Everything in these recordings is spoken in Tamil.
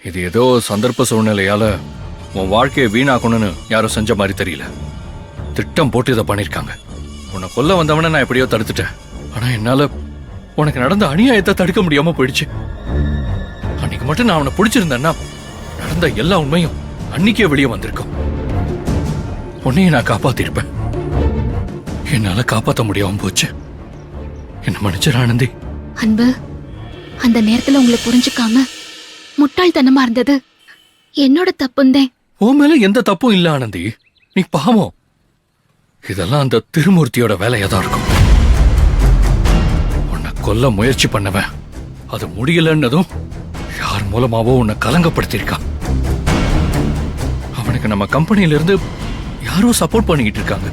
இது ஏதோ சந்தர்ப்ப சூழ்நிலையால உன் வாழ்க்கையை வீணாக்கணும்னு யாரும் செஞ்ச மாதிரி தெரியல. திட்டம் போட்டு இதை பண்ணிருக்காங்க. உன்னை கொல்ல வந்தவன நான் எப்படியோ தடுத்துட்டேன். ஆனா என்னால உனக்கு நடந்த அநியாயத்தை தடுக்க முடியாம போயிடுச்சு. அன்னைக்கு மட்டும் நான் அவனை பிடிச்சிருந்தேன்னா நடந்த எல்லா உண்மையும் அன்னைக்கே வெளியே வந்திருக்கும். உன்னையும் நான் காப்பாத்திருப்பேன். என்னால காப்பாற்ற முடியாம போச்சு. என்ன மன்னிச்சிரு ஆனந்தி. அன்பு, அந்த நேரத்துல உங்களை புரிஞ்சுக்காம முட்டாள்தனமா இருந்தது என்னோட தப்புந்தேன். உன் மேல எந்த தப்பும் இல்ல ஆனந்தி. நீ பாவம். இதெல்லாம் அந்த திருமூர்த்தியோட வேலையா தான் இருக்கும். உன்னை கொல்ல முயற்சி பண்ணவன் அது முடியலன்னதும் யார் மூலமாவோ உன்னை கலங்கப்படுத்திருக்கான். அவனுக்கு நம்ம கம்பெனியில இருந்து யாரோ சப்போர்ட் பண்ணிக்கிட்டு இருக்காங்க.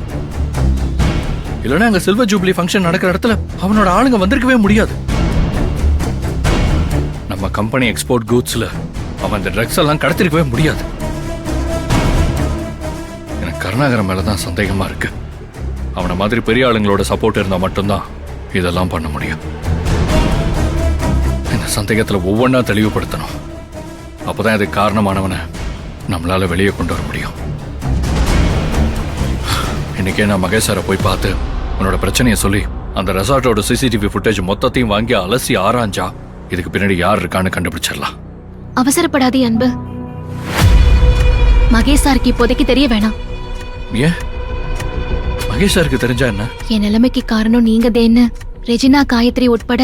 இல்லைன்னா அங்க சில்வர் ஜூப்ளி ஃபங்க்ஷன் நடக்கிற இடத்துல அவனோட ஆளுங்க வந்திருக்கவே முடியாது. நம்ம கம்பெனி எக்ஸ்போர்ட் கூட்ஸ்ல அவன் இந்த ட்ரக்ஸ் எல்லாம் கடத்திருக்கவே முடியாது. எனக்கு கருணாகரன் மேலதான் சந்தேகமா இருக்கு. அவனை மாதிரி பெரிய ஆளுங்களோட சப்போர்ட் இருந்தா மட்டும்தான் இதெல்லாம் பண்ண முடியும். இந்த சந்தேகத்துல ஒவ்வொன்றா தெளிவுபடுத்தணும். அப்பதான் இதுக்கு காரணமானவனை நம்மளால வெளியே கொண்டு வர முடியும். இன்னைக்கே நான் மகேஷ் சாரை போய் பார்த்து உன்னோட பிரச்சனையை சொல்லி அந்த ரெசார்ட்டோட சிசிடிவி ஃபுட்டேஜ் மொத்தத்தையும் வாங்கி அலசி ஆராய்ஞ்சா இதுக்கு பின்னாடி யார் இருக்கான்னு கண்டுபிடிச்சிடலாம். அவசரப்படாதே அன்பு. மகேஷ் சாருக்கு இப்போதைக்கு தெரிய வேணாம். ஏன்? மகேஷ் சாருக்கு தெரிஞ்சா என்ன? என் நிலைமைக்கு காரணம் நீங்க தேன்னு ரெஜினா, காயத்ரி உட்பட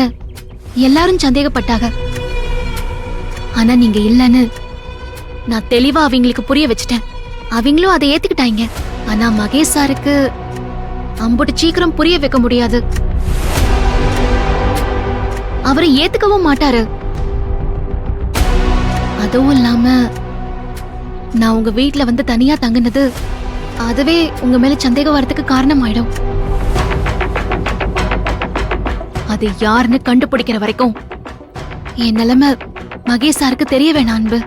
எல்லாரும் சந்தேகப்பட்டாங்க. ஆனா நீங்க இல்லன்னு நான் தெளிவா அவங்களுக்கு புரிய வச்சுட்டேன். அவங்களும் அதை ஏத்துக்கிட்டாங்க. ஆனா மகேஷ் சாருக்கு அம்புட்டு சீக்கிரம் புரிய வைக்க முடியாது. அவரை ஏத்துக்கவும் மாட்டாரு. அதுவும் இல்லாம நான் உங்க வீட்டுல வந்து தனியா தங்குனது அதுவே உங்க மேல சந்தேகம் வரதுக்கு காரணம் ஆயிடும். அது யாருன்னு கண்டுபிடிக்கிற வரைக்கும் என் நிலைமை மகேஷ் சாருக்கு தெரிய வேணாம் அன்பு.